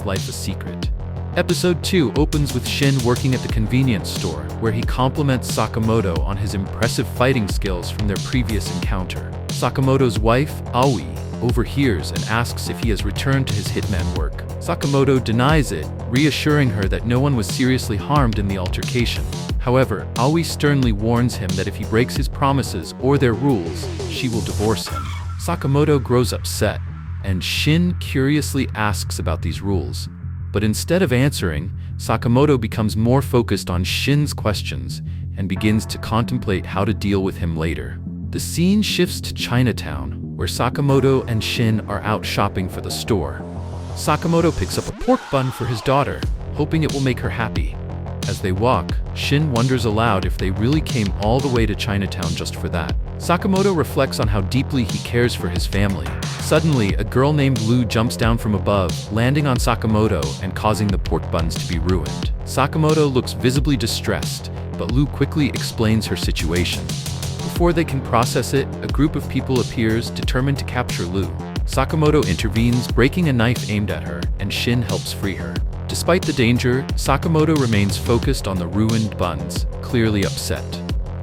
life a secret. Episode 2 opens with Shin working at the convenience store, where he compliments Sakamoto on his impressive fighting skills from their previous encounter. Sakamoto's wife, Aoi, overhears and asks if he has returned to his hitman work. Sakamoto denies it, reassuring her that no one was seriously harmed in the altercation. However, Aoi sternly warns him that if he breaks his promises or their rules, she will divorce him. Sakamoto grows upset, and Shin curiously asks about these rules. But instead of answering, Sakamoto becomes more focused on Shin's questions and begins to contemplate how to deal with him later. The scene shifts to Chinatown, where Sakamoto and Shin are out shopping for the store. Sakamoto picks up a pork bun for his daughter, hoping it will make her happy. As they walk, Shin wonders aloud if they really came all the way to Chinatown just for that. Sakamoto reflects on how deeply he cares for his family. Suddenly, a girl named Lu jumps down from above, landing on Sakamoto and causing the pork buns to be ruined. Sakamoto looks visibly distressed, but Lu quickly explains her situation. Before they can process it, a group of people appears, determined to capture Lu. Sakamoto intervenes, breaking a knife aimed at her, and Shin helps free her. Despite the danger, Sakamoto remains focused on the ruined buns, clearly upset.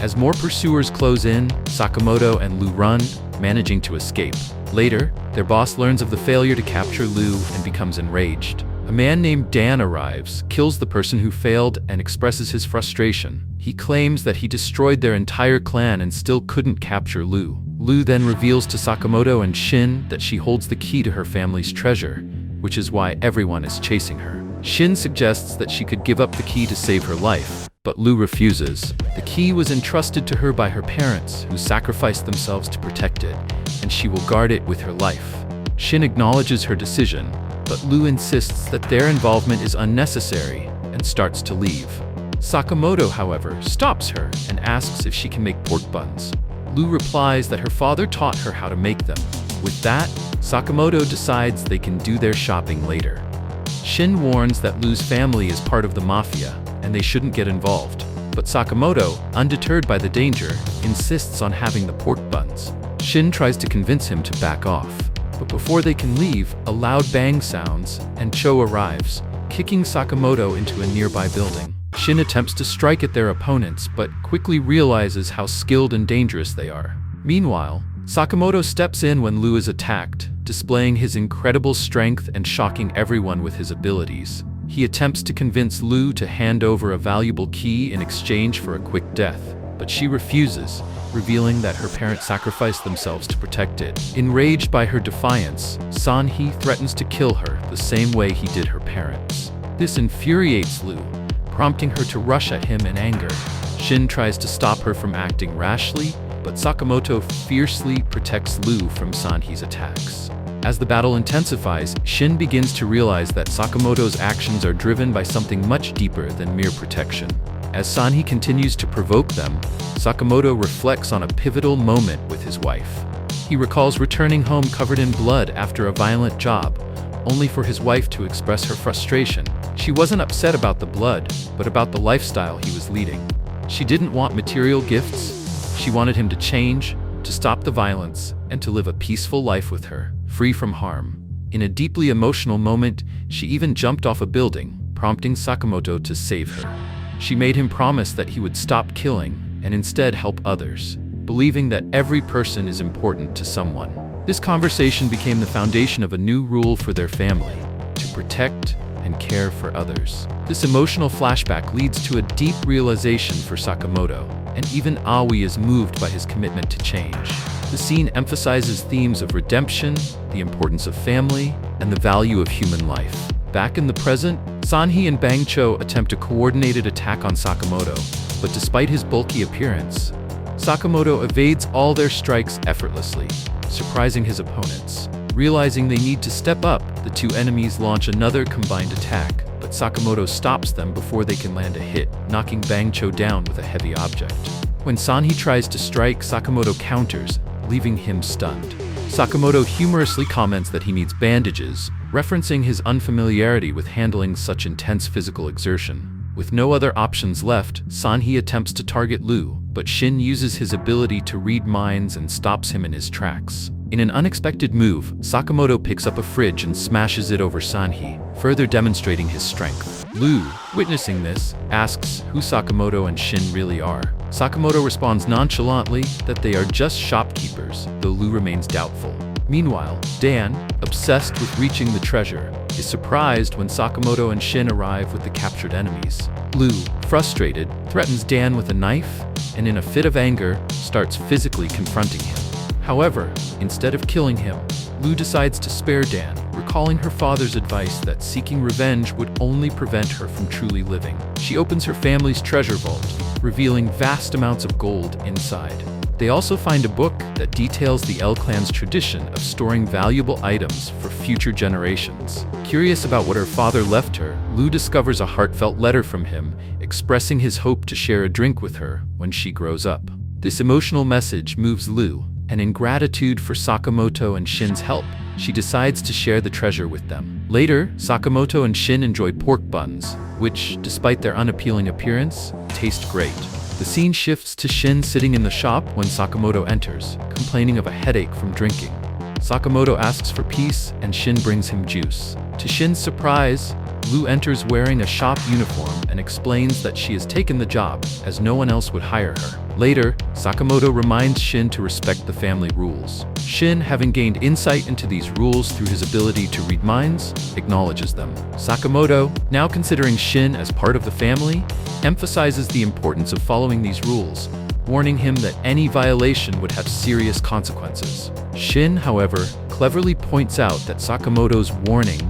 As more pursuers close in, Sakamoto and Lu run, managing to escape. Later, their boss learns of the failure to capture Lu and becomes enraged. A man named Dan arrives, kills the person who failed, and expresses his frustration. He claims that he destroyed their entire clan and still couldn't capture Lu. Lu then reveals to Sakamoto and Shin that she holds the key to her family's treasure, which is why everyone is chasing her. Shin suggests that she could give up the key to save her life, but Lu refuses. The key was entrusted to her by her parents, who sacrificed themselves to protect it, and she will guard it with her life. Shin acknowledges her decision, but Lu insists that their involvement is unnecessary and starts to leave. Sakamoto, however, stops her and asks if she can make pork buns. Lu replies that her father taught her how to make them. With that, Sakamoto decides they can do their shopping later. Shin warns that Lu's family is part of the mafia, and they shouldn't get involved. But Sakamoto, undeterred by the danger, insists on having the pork buns. Shin tries to convince him to back off. But before they can leave, a loud bang sounds, and Cho arrives, kicking Sakamoto into a nearby building. Shin attempts to strike at their opponents, but quickly realizes how skilled and dangerous they are. Meanwhile, Sakamoto steps in when Lu is attacked, displaying his incredible strength and shocking everyone with his abilities. He attempts to convince Lu to hand over a valuable key in exchange for a quick death, but she refuses, revealing that her parents sacrificed themselves to protect it. Enraged by her defiance, Sanhee threatens to kill her the same way he did her parents. This infuriates Lu, prompting her to rush at him in anger. Shin tries to stop her from acting rashly, but Sakamoto fiercely protects Lu from Sanhee's attacks. As the battle intensifies, Shin begins to realize that Sakamoto's actions are driven by something much deeper than mere protection. As Sanhee continues to provoke them, Sakamoto reflects on a pivotal moment with his wife. He recalls returning home covered in blood after a violent job, only for his wife to express her frustration. She wasn't upset about the blood, but about the lifestyle he was leading. She didn't want material gifts. She wanted him to change, to stop the violence, and to live a peaceful life with her, free from harm. In a deeply emotional moment, she even jumped off a building, prompting Sakamoto to save her. She made him promise that he would stop killing and instead help others, believing that every person is important to someone. This conversation became the foundation of a new rule for their family: to protect and care for others. This emotional flashback leads to a deep realization for Sakamoto, and even Aoi is moved by his commitment to change. The scene emphasizes themes of redemption, the importance of family, and the value of human life. Back in the present, Sanhee and Bang Cho attempt a coordinated attack on Sakamoto, but despite his bulky appearance, Sakamoto evades all their strikes effortlessly, surprising his opponents. Realizing they need to step up, the two enemies launch another combined attack, but Sakamoto stops them before they can land a hit, knocking Bang Cho down with a heavy object. When Sanhee tries to strike, Sakamoto counters, leaving him stunned. Sakamoto humorously comments that he needs bandages, referencing his unfamiliarity with handling such intense physical exertion. With no other options left, Sanhee attempts to target Lu, but Shin uses his ability to read minds and stops him in his tracks. In an unexpected move, Sakamoto picks up a fridge and smashes it over Sanhee, further demonstrating his strength. Lu, witnessing this, asks who Sakamoto and Shin really are. Sakamoto responds nonchalantly that they are just shopkeepers, though Lu remains doubtful. Meanwhile, Dan, obsessed with reaching the treasure, is surprised when Sakamoto and Shin arrive with the captured enemies. Lu, frustrated, threatens Dan with a knife, and in a fit of anger, starts physically confronting him. However, instead of killing him, Lu decides to spare Dan, recalling her father's advice that seeking revenge would only prevent her from truly living. She opens her family's treasure vault, revealing vast amounts of gold inside. They also find a book that details the L clan's tradition of storing valuable items for future generations. Curious about what her father left her, Lu discovers a heartfelt letter from him, expressing his hope to share a drink with her when she grows up. This emotional message moves Lu, and in gratitude for Sakamoto and Shin's help, she decides to share the treasure with them. Later, Sakamoto and Shin enjoy pork buns, which, despite their unappealing appearance, taste great. The scene shifts to Shin sitting in the shop when Sakamoto enters, complaining of a headache from drinking. Sakamoto asks for peace, and Shin brings him juice. To Shin's surprise, Lu enters wearing a shop uniform and explains that she has taken the job, as no one else would hire her. Later, Sakamoto reminds Shin to respect the family rules. Shin, having gained insight into these rules through his ability to read minds, acknowledges them. Sakamoto, now considering Shin as part of the family, emphasizes the importance of following these rules, warning him that any violation would have serious consequences. Shin, however, cleverly points out that Sakamoto's warning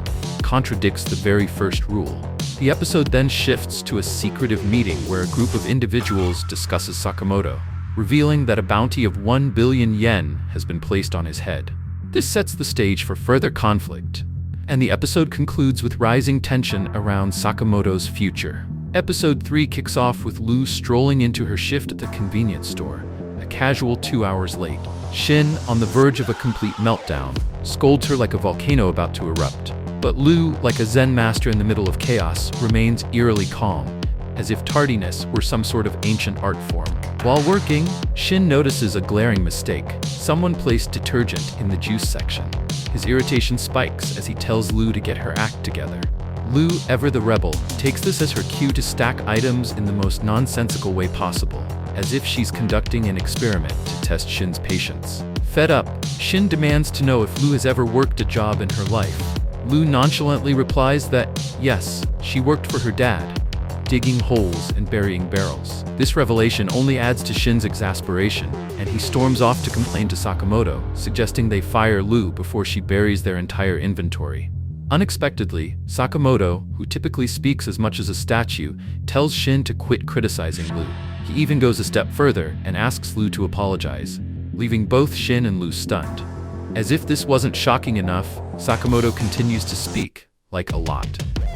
contradicts the very first rule. The episode then shifts to a secretive meeting where a group of individuals discusses Sakamoto, revealing that a bounty of 1 billion yen has been placed on his head. This sets the stage for further conflict, and the episode concludes with rising tension around Sakamoto's future. Episode 3 kicks off with Lu strolling into her shift at the convenience store, a casual 2 hours late. Shin, on the verge of a complete meltdown, scolds her like a volcano about to erupt. But Lu, like a Zen master in the middle of chaos, remains eerily calm, as if tardiness were some sort of ancient art form. While working, Shin notices a glaring mistake. Someone placed detergent in the juice section. His irritation spikes as he tells Lu to get her act together. Lu, ever the rebel, takes this as her cue to stack items in the most nonsensical way possible, as if she's conducting an experiment to test Shin's patience. Fed up, Shin demands to know if Lu has ever worked a job in her life. Lu nonchalantly replies that, yes, she worked for her dad, digging holes and burying barrels. This revelation only adds to Shin's exasperation, and he storms off to complain to Sakamoto, suggesting they fire Lu before she buries their entire inventory. Unexpectedly, Sakamoto, who typically speaks as much as a statue, tells Shin to quit criticizing Lu. He even goes a step further and asks Lu to apologize, leaving both Shin and Lu stunned. As if this wasn't shocking enough, Sakamoto continues to speak, like a lot.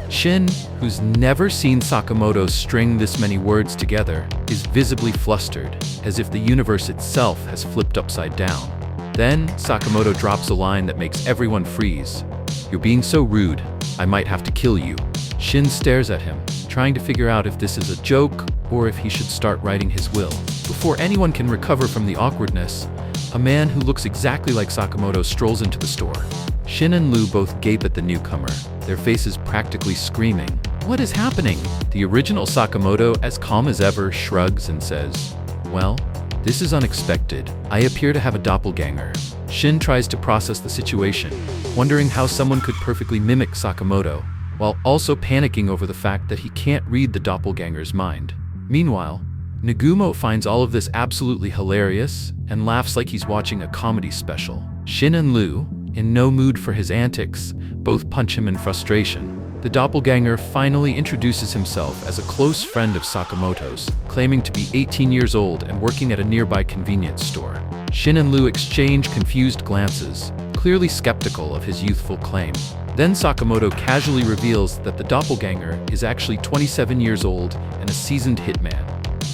Shin, who's never seen Sakamoto string this many words together, is visibly flustered, as if the universe itself has flipped upside down. Then, Sakamoto drops a line that makes everyone freeze. "You're being so rude, I might have to kill you." Shin stares at him, trying to figure out if this is a joke or if he should start writing his will. Before anyone can recover from the awkwardness, a man who looks exactly like Sakamoto strolls into the store. Shin and Lu both gape at the newcomer, their faces practically screaming. "What is happening?" The original Sakamoto, as calm as ever, shrugs and says, "Well, this is unexpected. I appear to have a doppelganger." Shin tries to process the situation, wondering how someone could perfectly mimic Sakamoto, while also panicking over the fact that he can't read the doppelganger's mind. Meanwhile, Nagumo finds all of this absolutely hilarious and laughs like he's watching a comedy special. Shin and Lu, in no mood for his antics, both punch him in frustration. The doppelganger finally introduces himself as a close friend of Sakamoto's, claiming to be 18 years old and working at a nearby convenience store. Shin and Lu exchange confused glances, clearly skeptical of his youthful claim. Then Sakamoto casually reveals that the doppelganger is actually 27 years old and a seasoned hitman.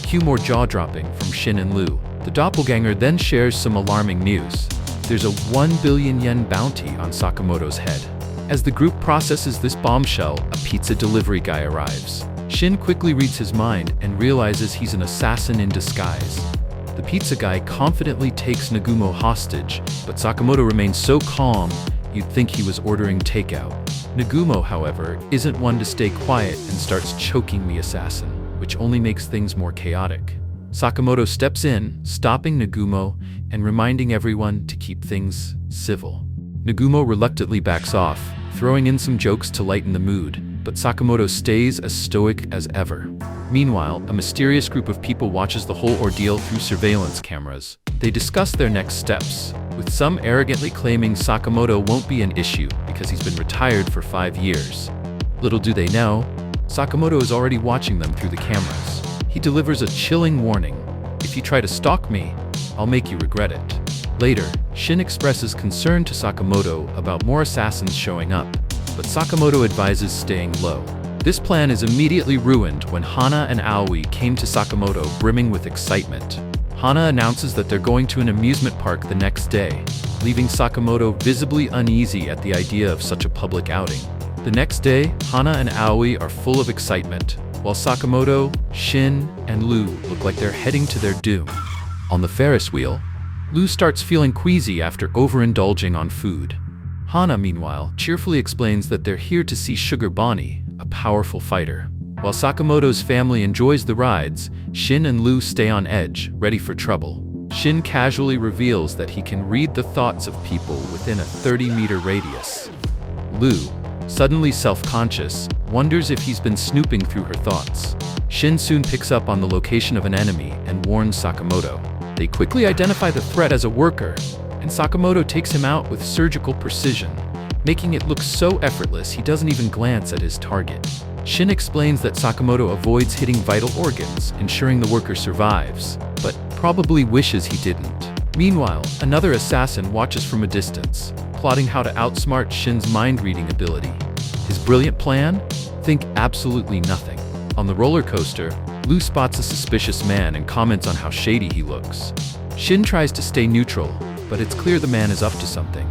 Cue more jaw-dropping from Shin and Lu. The doppelganger then shares some alarming news. There's a 1 billion yen bounty on Sakamoto's head. As the group processes this bombshell, a pizza delivery guy arrives. Shin quickly reads his mind and realizes he's an assassin in disguise. The pizza guy confidently takes Nagumo hostage, but Sakamoto remains so calm, you'd think he was ordering takeout. Nagumo, however, isn't one to stay quiet and starts choking the assassin, which only makes things more chaotic. Sakamoto steps in, stopping Nagumo and reminding everyone to keep things civil. Nagumo reluctantly backs off, throwing in some jokes to lighten the mood, but Sakamoto stays as stoic as ever. Meanwhile, a mysterious group of people watches the whole ordeal through surveillance cameras. They discuss their next steps, with some arrogantly claiming Sakamoto won't be an issue because he's been retired for 5 years. Little do they know, Sakamoto is already watching them through the cameras. He delivers a chilling warning: "If you try to stalk me, I'll make you regret it." Later, Shin expresses concern to Sakamoto about more assassins showing up, but Sakamoto advises staying low. This plan is immediately ruined when Hana and Aoi came to Sakamoto brimming with excitement. Hana announces that they're going to an amusement park the next day, leaving Sakamoto visibly uneasy at the idea of such a public outing. The next day, Hana and Aoi are full of excitement, while Sakamoto, Shin, and Lu look like they're heading to their doom. On the Ferris wheel, Lu starts feeling queasy after overindulging on food. Hana, meanwhile, cheerfully explains that they're here to see Sugar Bonnie, a powerful fighter. While Sakamoto's family enjoys the rides, Shin and Lu stay on edge, ready for trouble. Shin casually reveals that he can read the thoughts of people within a 30-meter radius. Lu, suddenly self-conscious, wonders if he's been snooping through her thoughts. Shin soon picks up on the location of an enemy and warns Sakamoto. They quickly identify the threat as a worker, and Sakamoto takes him out with surgical precision, making it look so effortless he doesn't even glance at his target. Shin explains that Sakamoto avoids hitting vital organs, ensuring the worker survives, but probably wishes he didn't. Meanwhile, another assassin watches from a distance, plotting how to outsmart Shin's mind-reading ability. His brilliant plan? Think absolutely nothing. On the roller coaster, Lu spots a suspicious man and comments on how shady he looks. Shin tries to stay neutral, but it's clear the man is up to something.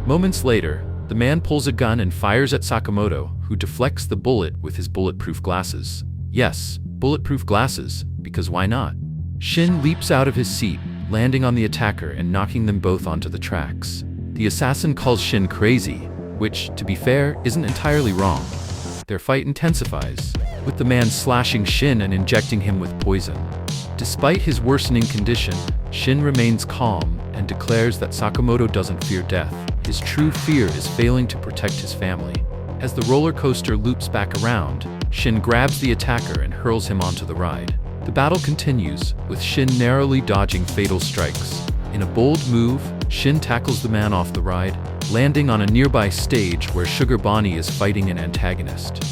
Moments later, the man pulls a gun and fires at Sakamoto, who deflects the bullet with his bulletproof glasses. Yes, bulletproof glasses, because why not? Shin leaps out of his seat, landing on the attacker and knocking them both onto the tracks. The assassin calls Shin crazy, which, to be fair, isn't entirely wrong. Their fight intensifies, with the man slashing Shin and injecting him with poison. Despite his worsening condition, Shin remains calm and declares that Sakamoto doesn't fear death. His true fear is failing to protect his family. As the roller coaster loops back around, Shin grabs the attacker and hurls him onto the ride. The battle continues, with Shin narrowly dodging fatal strikes. In a bold move, Shin tackles the man off the ride, landing on a nearby stage where Sugar Bonnie is fighting an antagonist.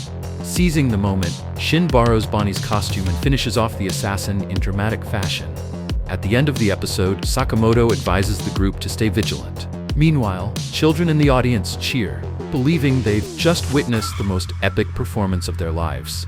Seizing the moment, Shin borrows Bonnie's costume and finishes off the assassin in dramatic fashion. At the end of the episode, Sakamoto advises the group to stay vigilant. Meanwhile, children in the audience cheer, believing they've just witnessed the most epic performance of their lives.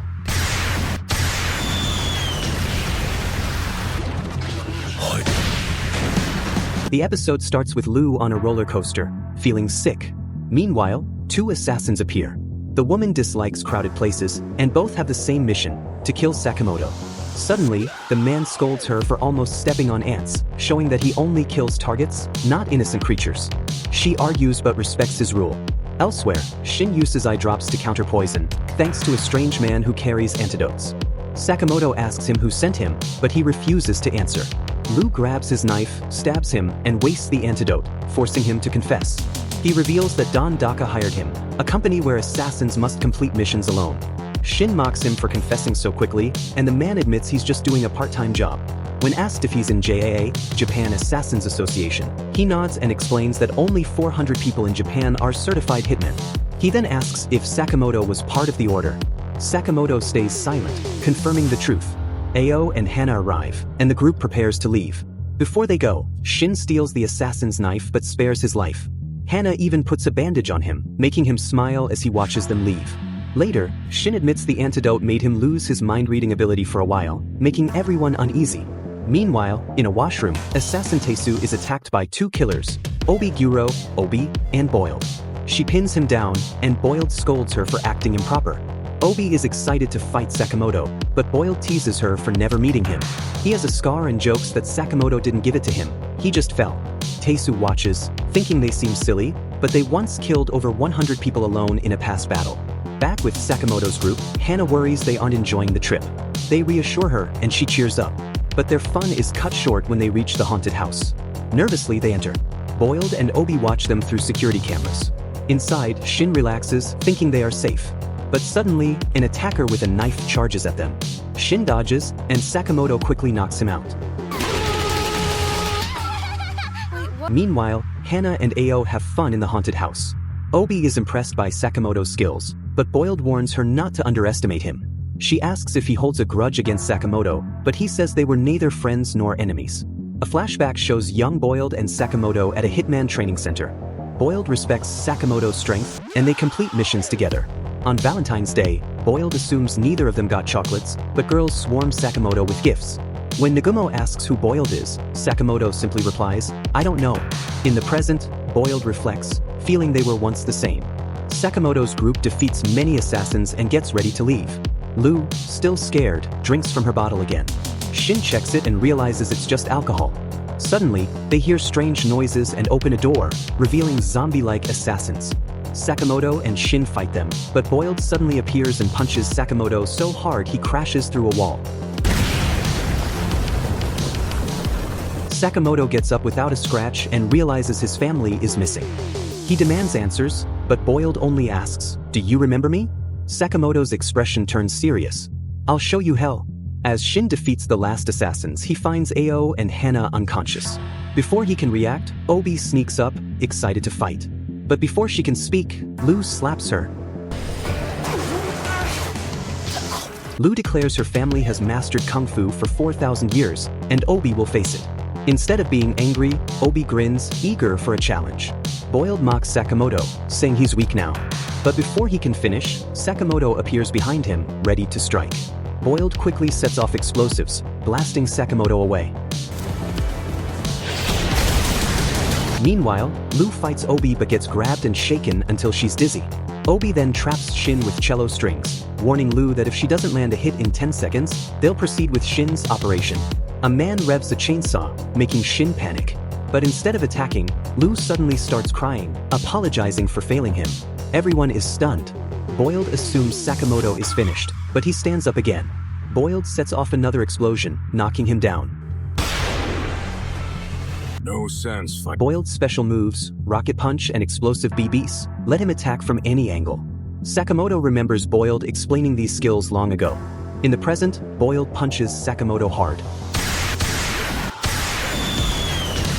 The episode starts with Lu on a roller coaster, feeling sick. Meanwhile, 2 assassins appear. The woman dislikes crowded places, and both have the same mission: to kill Sakamoto. Suddenly, the man scolds her for almost stepping on ants, showing that he only kills targets, not innocent creatures. She argues but respects his rule. Elsewhere, Shin uses eye drops to counter poison, thanks to a strange man who carries antidotes. Sakamoto asks him who sent him, but he refuses to answer. Lu grabs his knife, stabs him, and wastes the antidote, forcing him to confess. He reveals that Don Daka hired him, a company where assassins must complete missions alone. Shin mocks him for confessing so quickly, and the man admits he's just doing a part-time job. When asked if he's in JAA, Japan Assassins Association, he nods and explains that only 400 people in Japan are certified hitmen. He then asks if Sakamoto was part of the order. Sakamoto stays silent, confirming the truth. Ao and Hana arrive, and the group prepares to leave. Before they go, Shin steals the assassin's knife but spares his life. Hana even puts a bandage on him, making him smile as he watches them leave. Later, Shin admits the antidote made him lose his mind-reading ability for a while, making everyone uneasy. Meanwhile, in a washroom, Assassin Tesu is attacked by 2 killers, Obi Guro, Obi, and Boiled. She pins him down, and Boiled scolds her for acting improper. Obi is excited to fight Sakamoto, but Boiled teases her for never meeting him. He has a scar and jokes that Sakamoto didn't give it to him, he just fell. Taesu watches, thinking they seem silly, but they once killed over 100 people alone in a past battle. Back with Sakamoto's group, Hana worries they aren't enjoying the trip. They reassure her and she cheers up. But their fun is cut short when they reach the haunted house. Nervously they enter. Boiled and Obi watch them through security cameras. Inside, Shin relaxes, thinking they are safe. But suddenly, an attacker with a knife charges at them. Shin dodges, and Sakamoto quickly knocks him out. Meanwhile, Hana and Ao have fun in the haunted house. Obi is impressed by Sakamoto's skills, but Boiled warns her not to underestimate him. She asks if he holds a grudge against Sakamoto, but he says they were neither friends nor enemies. A flashback shows young Boiled and Sakamoto at a Hitman training center. Boiled respects Sakamoto's strength, and they complete missions together. On Valentine's Day, Boiled assumes neither of them got chocolates, but girls swarm Sakamoto with gifts. When Nagumo asks who Boiled is, Sakamoto simply replies, "I don't know." In the present, Boiled reflects, feeling they were once the same. Sakamoto's group defeats many assassins and gets ready to leave. Lu, still scared, drinks from her bottle again. Shin checks it and realizes it's just alcohol. Suddenly, they hear strange noises and open a door, revealing zombie-like assassins. Sakamoto and Shin fight them, but Boiled suddenly appears and punches Sakamoto so hard he crashes through a wall. Sakamoto gets up without a scratch and realizes his family is missing. He demands answers, but Boiled only asks, "Do you remember me?" Sakamoto's expression turns serious. "I'll show you hell." As Shin defeats the last assassins, he finds Ao and Hana unconscious. Before he can react, Obi sneaks up, excited to fight. But before she can speak, Lu slaps her. Lu declares her family has mastered Kung Fu for 4,000 years, and Obi will face it. Instead of being angry, Obi grins, eager for a challenge. Boiled mocks Sakamoto, saying he's weak now. But before he can finish, Sakamoto appears behind him, ready to strike. Boiled quickly sets off explosives, blasting Sakamoto away. Meanwhile, Lu fights Obi but gets grabbed and shaken until she's dizzy. Obi then traps Shin with cello strings, warning Lu that if she doesn't land a hit in 10 seconds, they'll proceed with Shin's operation. A man revs a chainsaw, making Shin panic. But instead of attacking, Lu suddenly starts crying, apologizing for failing him. Everyone is stunned. Boiled assumes Sakamoto is finished, but he stands up again. Boiled sets off another explosion, knocking him down. No sense fight. Boiled's special moves, rocket punch and explosive BBs, let him attack from any angle. Sakamoto remembers Boiled explaining these skills long ago. In the present, Boiled punches Sakamoto hard,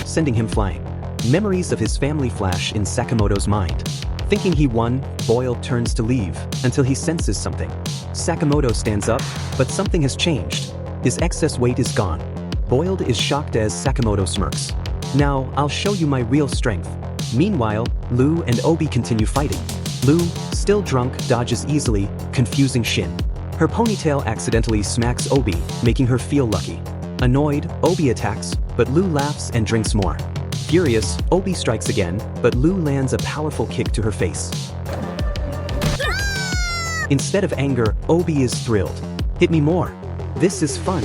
sending him flying. Memories of his family flash in Sakamoto's mind. Thinking he won, Boiled turns to leave, until he senses something. Sakamoto stands up, but something has changed. His excess weight is gone. Boiled is shocked as Sakamoto smirks. "Now, I'll show you my real strength." Meanwhile, Lu and Obi continue fighting. Lu, still drunk, dodges easily, confusing Shin. Her ponytail accidentally smacks Obi, making her feel lucky. Annoyed, Obi attacks, but Lu laughs and drinks more. Furious, Obi strikes again, but Lu lands a powerful kick to her face. Instead of anger, Obi is thrilled. "Hit me more. This is fun."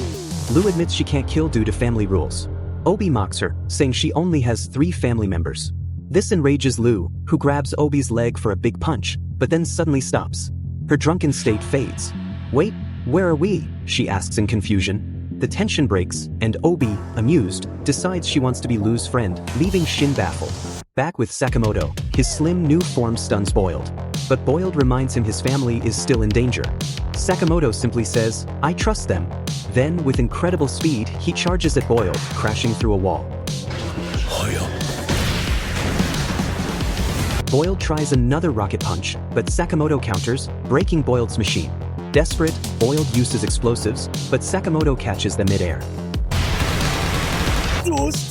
Lu admits she can't kill due to family rules. Obi mocks her, saying she only has 3 family members. This enrages Lu, who grabs Obi's leg for a big punch, but then suddenly stops. Her drunken state fades. "Wait, where are we?" she asks in confusion. The tension breaks, and Obi, amused, decides she wants to be Lu's friend, leaving Shin baffled. Back with Sakamoto, his slim new form stuns Boiled. But Boiled reminds him his family is still in danger. Sakamoto simply says, "I trust them." Then, with incredible speed, he charges at Boiled, crashing through a wall. Boiled tries another rocket punch, but Sakamoto counters, breaking Boiled's machine. Desperate, Boiled uses explosives, but Sakamoto catches them midair.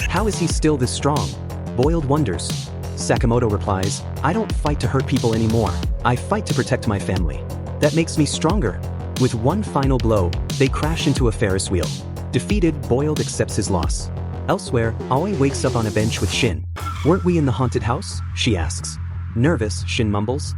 How is he still this strong? Boiled wonders. Sakamoto replies, "I don't fight to hurt people anymore. I fight to protect my family. That makes me stronger." With one final blow, they crash into a Ferris wheel. Defeated, Boiled accepts his loss. Elsewhere, Aoi wakes up on a bench with Shin. "Weren't we in the haunted house?" she asks. Nervous, Shin mumbles,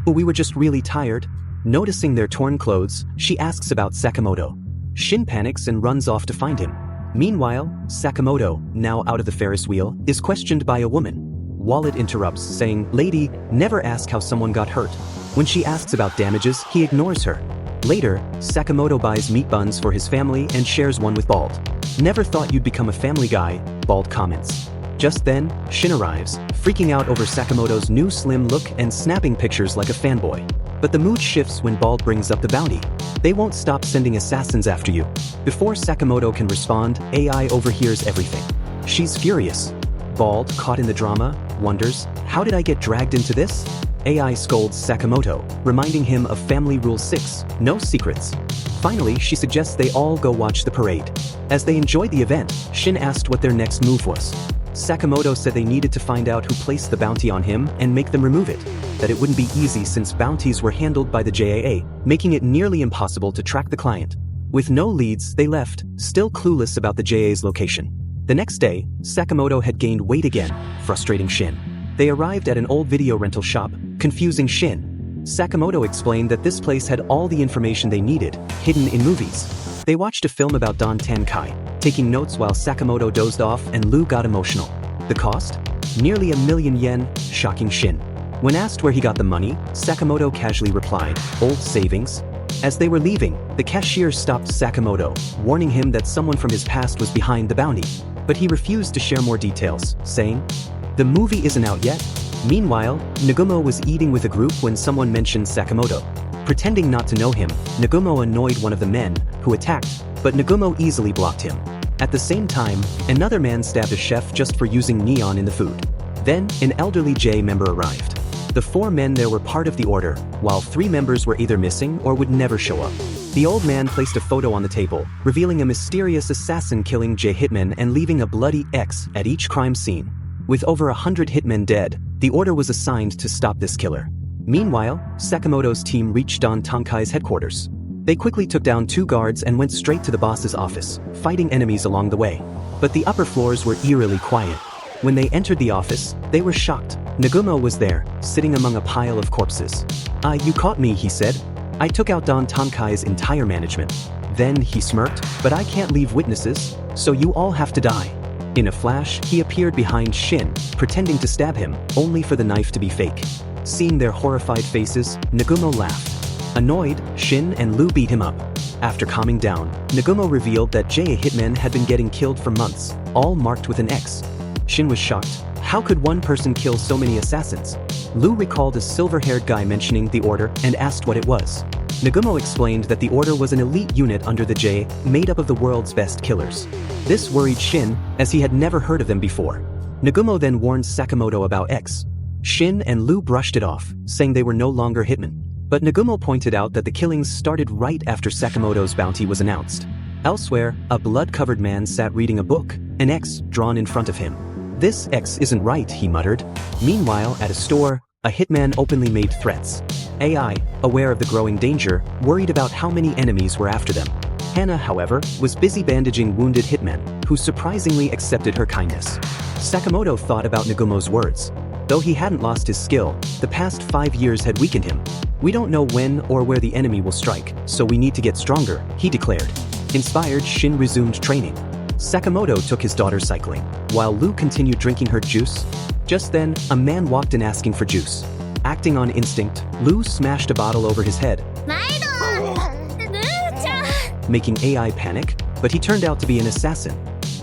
"Oh, we were just really tired." Noticing their torn clothes, she asks about Sakamoto. Shin panics and runs off to find him. Meanwhile, Sakamoto, now out of the Ferris wheel, is questioned by a woman. Wallet interrupts, saying, "Lady, never ask how someone got hurt." When she asks about damages, he ignores her. Later, Sakamoto buys meat buns for his family and shares one with Bald. "Never thought you'd become a family guy," Bald comments. Just then, Shin arrives, freaking out over Sakamoto's new slim look and snapping pictures like a fanboy. But the mood shifts when Bald brings up the bounty. They won't stop sending assassins after you. Before Sakamoto can respond, AI overhears everything. She's furious. Bald, caught in the drama, wonders, "How did I get dragged into this?" AI scolds Sakamoto, reminding him of Family Rule 6, no secrets. Finally, she suggests they all go watch the parade. As they enjoyed the event, Shin asked what their next move was. Sakamoto said they needed to find out who placed the bounty on him and make them remove it. That it wouldn't be easy since bounties were handled by the JAA, making it nearly impossible to track the client. With no leads, they left, still clueless about the JA's location. The next day, Sakamoto had gained weight again, frustrating Shin. They arrived at an old video rental shop, confusing Shin. Sakamoto explained that this place had all the information they needed, hidden in movies. They watched a film about Don Tankai, taking notes while Sakamoto dozed off and Lou got emotional. The cost? Nearly $1,000,000, shocking Shin. When asked where he got the money, Sakamoto casually replied, "Old savings." As they were leaving, the cashier stopped Sakamoto, warning him that someone from his past was behind the bounty. But he refused to share more details, saying, "The movie isn't out yet." Meanwhile, Nagumo was eating with a group when someone mentioned Sakamoto. Pretending not to know him, Nagumo annoyed one of the men, who attacked, but Nagumo easily blocked him. At the same time, another man stabbed a chef just for using neon in the food. Then, an elderly J member arrived. The 4 men there were part of the order, while 3 members were either missing or would never show up. The old man placed a photo on the table, revealing a mysterious assassin killing J hitmen and leaving a bloody X at each crime scene. With over 100 hitmen dead, the order was assigned to stop this killer. Meanwhile, Sakamoto's team reached Don Tankai's headquarters. They quickly took down 2 guards and went straight to the boss's office, fighting enemies along the way. But the upper floors were eerily quiet. When they entered the office, they were shocked. Nagumo was there, sitting among a pile of corpses. You caught me," he said. "I took out Don Tankai's entire management." Then he smirked, "But I can't leave witnesses, so you all have to die." In a flash, he appeared behind Shin, pretending to stab him, only for the knife to be fake. Seeing their horrified faces, Nagumo laughed. Annoyed, Shin and Lou beat him up. After calming down, Nagumo revealed that J hitmen had been getting killed for months, all marked with an X. Shin was shocked. How could one person kill so many assassins? Lou recalled a silver-haired guy mentioning the order and asked what it was. Nagumo explained that the order was an elite unit under the J, made up of the world's best killers. This worried Shin, as he had never heard of them before. Nagumo then warned Sakamoto about X. Shin and Lou brushed it off, saying they were no longer hitmen. But Nagumo pointed out that the killings started right after Sakamoto's bounty was announced. Elsewhere, a blood-covered man sat reading a book, an X drawn in front of him. "This X isn't right," he muttered. Meanwhile, at a store, a hitman openly made threats. AI, aware of the growing danger, worried about how many enemies were after them. Hannah, however, was busy bandaging wounded hitmen, who surprisingly accepted her kindness. Sakamoto thought about Nagumo's words. Though he hadn't lost his skill, the past 5 years had weakened him. "We don't know when or where the enemy will strike, so we need to get stronger," he declared. Inspired, Shin resumed training. Sakamoto took his daughter cycling, while Lou continued drinking her juice. Just then, a man walked in asking for juice. Acting on instinct, Lou smashed a bottle over his head, making AI panic, but he turned out to be an assassin.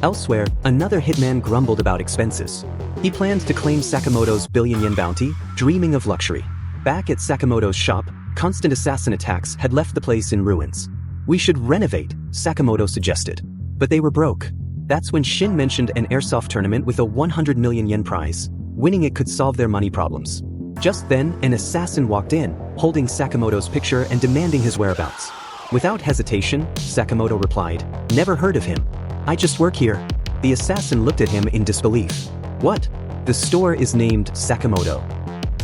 Elsewhere, another hitman grumbled about expenses. He planned to claim Sakamoto's billion-yen bounty, dreaming of luxury. Back at Sakamoto's shop, constant assassin attacks had left the place in ruins. "We should renovate," Sakamoto suggested. But they were broke. That's when Shin mentioned an airsoft tournament with a 100 million yen prize. Winning it could solve their money problems. Just then, an assassin walked in, holding Sakamoto's picture and demanding his whereabouts. Without hesitation, Sakamoto replied, "Never heard of him. I just work here." The assassin looked at him in disbelief. "What? The store is named Sakamoto."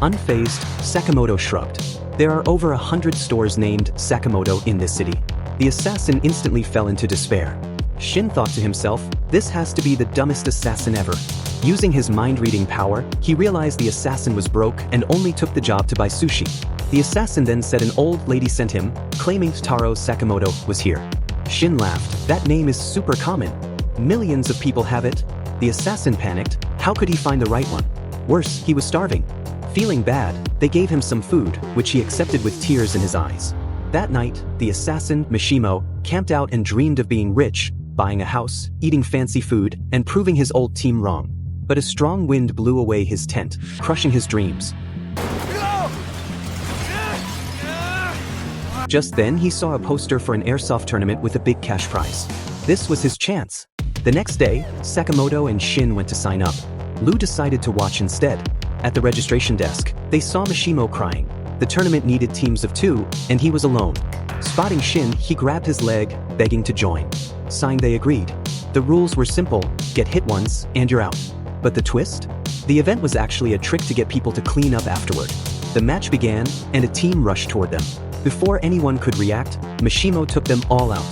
Unfazed, Sakamoto shrugged. There are over 100 stores named Sakamoto in this city. The assassin instantly fell into despair. Shin thought to himself, this has to be the dumbest assassin ever. Using his mind-reading power, he realized the assassin was broke and only took the job to buy sushi. The assassin then said an old lady sent him, claiming Taro Sakamoto was here. Shin laughed. That name is super common. Millions of people have it. The assassin panicked. How could he find the right one? Worse, he was starving. Feeling bad, they gave him some food, which he accepted with tears in his eyes. That night, the assassin, Mishimo, camped out and dreamed of being rich, buying a house, eating fancy food, and proving his old team wrong. But a strong wind blew away his tent, crushing his dreams. Just then, he saw a poster for an airsoft tournament with a big cash prize. This was his chance. The next day, Sakamoto and Shin went to sign up. Lu decided to watch instead. At the registration desk, they saw Mishimo crying. The tournament needed teams of 2, and he was alone. Spotting Shin, he grabbed his leg, begging to join. Signed, they agreed. The rules were simple: get hit once, and you're out. But the twist? The event was actually a trick to get people to clean up afterward. The match began, and a team rushed toward them. Before anyone could react, Mishimo took them all out.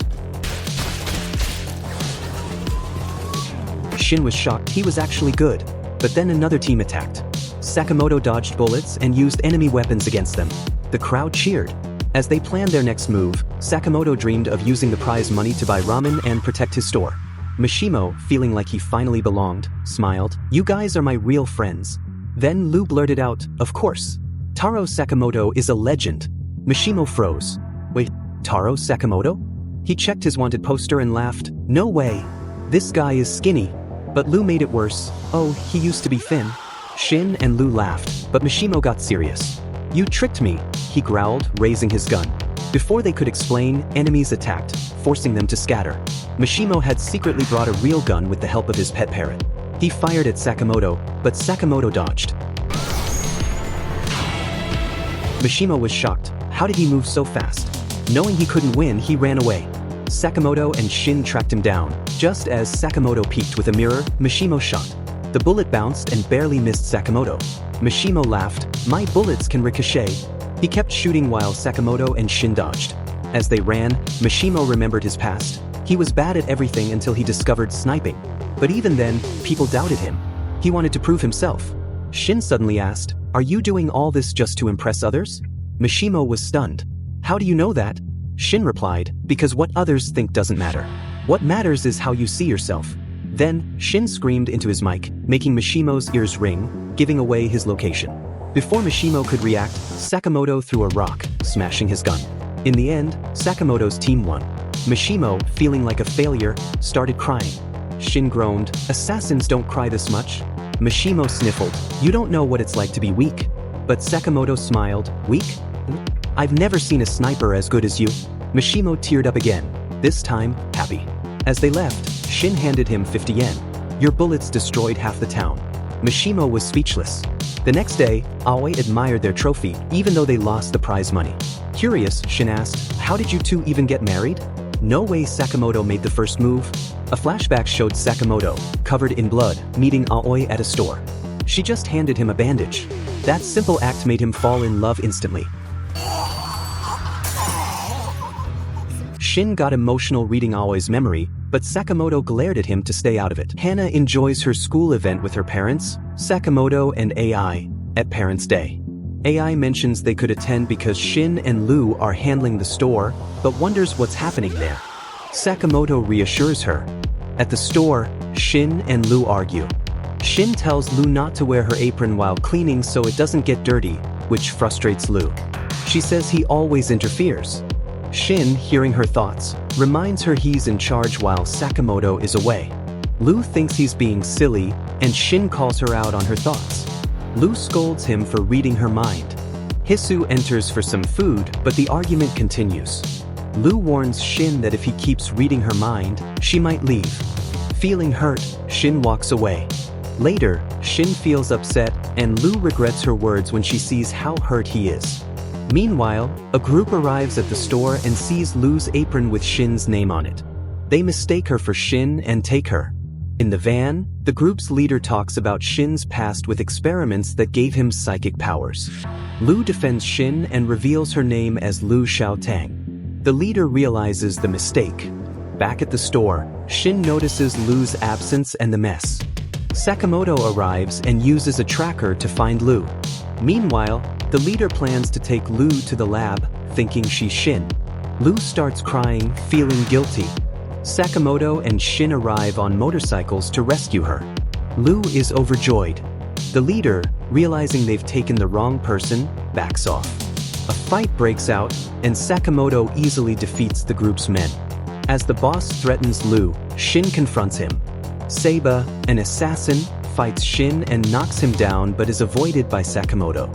Shin was shocked. He was actually good. But then another team attacked. Sakamoto dodged bullets and used enemy weapons against them. The crowd cheered. As they planned their next move, Sakamoto dreamed of using the prize money to buy ramen and protect his store. Mishimo, feeling like he finally belonged, smiled. You guys are my real friends. Then Lu blurted out, of course. Taro Sakamoto is a legend. Mishimo froze. Wait, Taro Sakamoto? He checked his wanted poster and laughed. No way. This guy is skinny. But Lu made it worse. Oh, he used to be thin. Shin and Lu laughed, but Mishimo got serious. You tricked me, he growled, raising his gun. Before they could explain, enemies attacked, forcing them to scatter. Mishimo had secretly brought a real gun with the help of his pet parrot. He fired at Sakamoto, but Sakamoto dodged. Mishimo was shocked. How did he move so fast? Knowing he couldn't win, he ran away. Sakamoto and Shin tracked him down. Just as Sakamoto peeked with a mirror, Mishimo shot. The bullet bounced and barely missed Sakamoto. Mishimo laughed. My bullets can ricochet. He kept shooting while Sakamoto and Shin dodged. As they ran, Mishimo remembered his past. He was bad at everything until he discovered sniping. But even then, people doubted him. He wanted to prove himself. Shin suddenly asked, are you doing all this just to impress others? Mishimo was stunned. How do you know that? Shin replied, because what others think doesn't matter. What matters is how you see yourself. Then, Shin screamed into his mic, making Mishimo's ears ring, giving away his location. Before Mishimo could react, Sakamoto threw a rock, smashing his gun. In the end, Sakamoto's team won. Mishimo, feeling like a failure, started crying. Shin groaned, assassins don't cry this much. Mishimo sniffled, you don't know what it's like to be weak. But Sakamoto smiled, weak? I've never seen a sniper as good as you. Mishimo teared up again, this time, happy. As they left, Shin handed him 50 yen. Your bullets destroyed half the town. Mishimo was speechless. The next day, Aoi admired their trophy, even though they lost the prize money. Curious, Shin asked, how did you two even get married? No way. Sakamoto made the first move. A flashback showed Sakamoto, covered in blood, meeting Aoi at a store. She just handed him a bandage. That simple act made him fall in love instantly. Shin got emotional reading Aoi's memory, but Sakamoto glared at him to stay out of it. Hana enjoys her school event with her parents, Sakamoto and AI, at Parents' Day. AI mentions they could attend because Shin and Lu are handling the store, but wonders what's happening there. Sakamoto reassures her. At the store, Shin and Lu argue. Shin tells Lu not to wear her apron while cleaning so it doesn't get dirty, which frustrates Lu. She says he always interferes. Shin, hearing her thoughts, reminds her he's in charge while Sakamoto is away. Lu thinks he's being silly, and Shin calls her out on her thoughts. Lu scolds him for reading her mind. Hisu enters for some food, but the argument continues. Lu warns Shin that if he keeps reading her mind, she might leave. Feeling hurt, Shin walks away. Later, Shin feels upset, and Lu regrets her words when she sees how hurt he is. Meanwhile, a group arrives at the store and sees Lu's apron with Shin's name on it. They mistake her for Shin and take her. In the van, the group's leader talks about Shin's past with experiments that gave him psychic powers. Lu defends Shin and reveals her name as Lu Xiaotang. The leader realizes the mistake. Back at the store, Shin notices Lu's absence and the mess. Sakamoto arrives and uses a tracker to find Lu. Meanwhile, The leader plans to take Lu to the lab, thinking she's Shin. Lu starts crying, feeling guilty. Sakamoto and Shin arrive on motorcycles to rescue her. Lu is overjoyed. The leader, realizing they've taken the wrong person, backs off. A fight breaks out, and Sakamoto easily defeats the group's men. As the boss threatens Lu, Shin confronts him. Seiba, an assassin, fights Shin and knocks him down but is avoided by Sakamoto.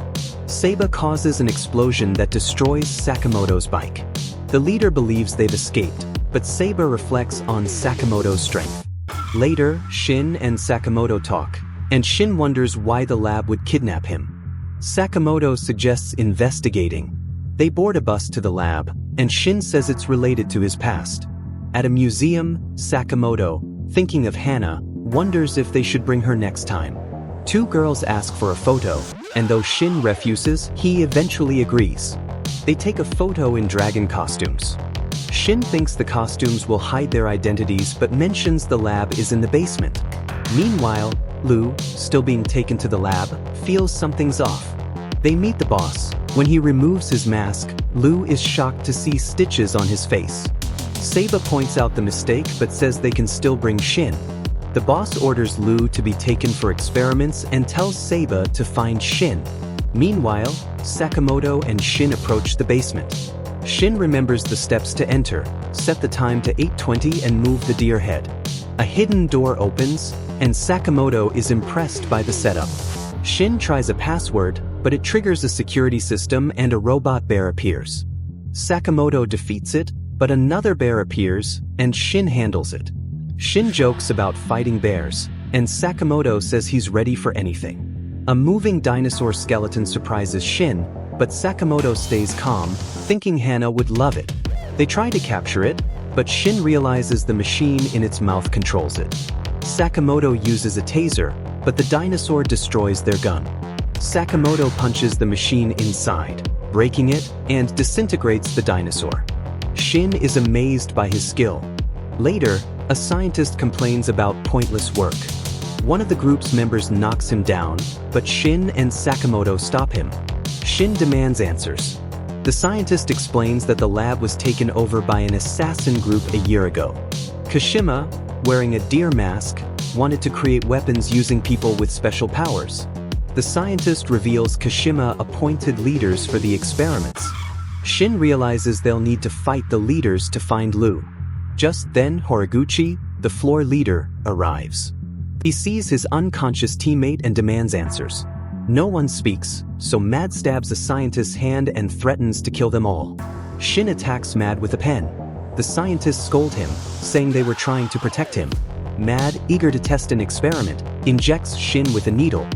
Seiba causes an explosion that destroys Sakamoto's bike. The leader believes they've escaped, but Seiba reflects on Sakamoto's strength. Later, Shin and Sakamoto talk, and Shin wonders why the lab would kidnap him. Sakamoto suggests investigating. They board a bus to the lab, and Shin says it's related to his past. At a museum, Sakamoto, thinking of Hana, wonders if they should bring her next time. Two girls ask for a photo, and though Shin refuses, he eventually agrees. They take a photo in dragon costumes. Shin thinks the costumes will hide their identities but mentions the lab is in the basement. Meanwhile, Lu, still being taken to the lab, feels something's off. They meet the boss. When he removes his mask, Lu is shocked to see stitches on his face. Seiba points out the mistake but says they can still bring Shin. The boss orders Lu to be taken for experiments and tells Seiba to find Shin. Meanwhile, Sakamoto and Shin approach the basement. Shin remembers the steps to enter, set the time to 8:20 and move the deer head. A hidden door opens, and Sakamoto is impressed by the setup. Shin tries a password, but it triggers a security system and a robot bear appears. Sakamoto defeats it, but another bear appears, and Shin handles it. Shin jokes about fighting bears, and Sakamoto says he's ready for anything. A moving dinosaur skeleton surprises Shin, but Sakamoto stays calm, thinking Hana would love it. They try to capture it, but Shin realizes the machine in its mouth controls it. Sakamoto uses a taser, but the dinosaur destroys their gun. Sakamoto punches the machine inside, breaking it, and disintegrates the dinosaur. Shin is amazed by his skill. Later, a scientist complains about pointless work. One of the group's members knocks him down, but Shin and Sakamoto stop him. Shin demands answers. The scientist explains that the lab was taken over by an assassin group a year ago. Kashima, wearing a deer mask, wanted to create weapons using people with special powers. The scientist reveals Kashima appointed leaders for the experiments. Shin realizes they'll need to fight the leaders to find Lu. Just then, Horiguchi, the floor leader, arrives. He sees his unconscious teammate and demands answers. No one speaks, so Mad stabs a scientist's hand and threatens to kill them all. Shin attacks Mad with a pen. The scientists scold him, saying they were trying to protect him. Mad, eager to test an experiment, injects Shin with a needle.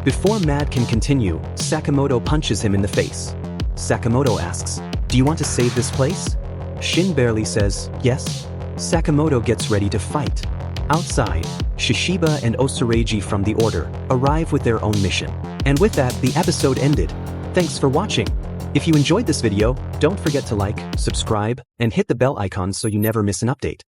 Before Mad can continue, Sakamoto punches him in the face. Sakamoto asks, "Do you want to save this place?" Shin barely says, "Yes." Sakamoto gets ready to fight. Outside, Shishiba and Osareji from the Order arrive with their own mission. And with that, the episode ended. Thanks for watching. If you enjoyed this video, don't forget to like, subscribe, and hit the bell icon so you never miss an update.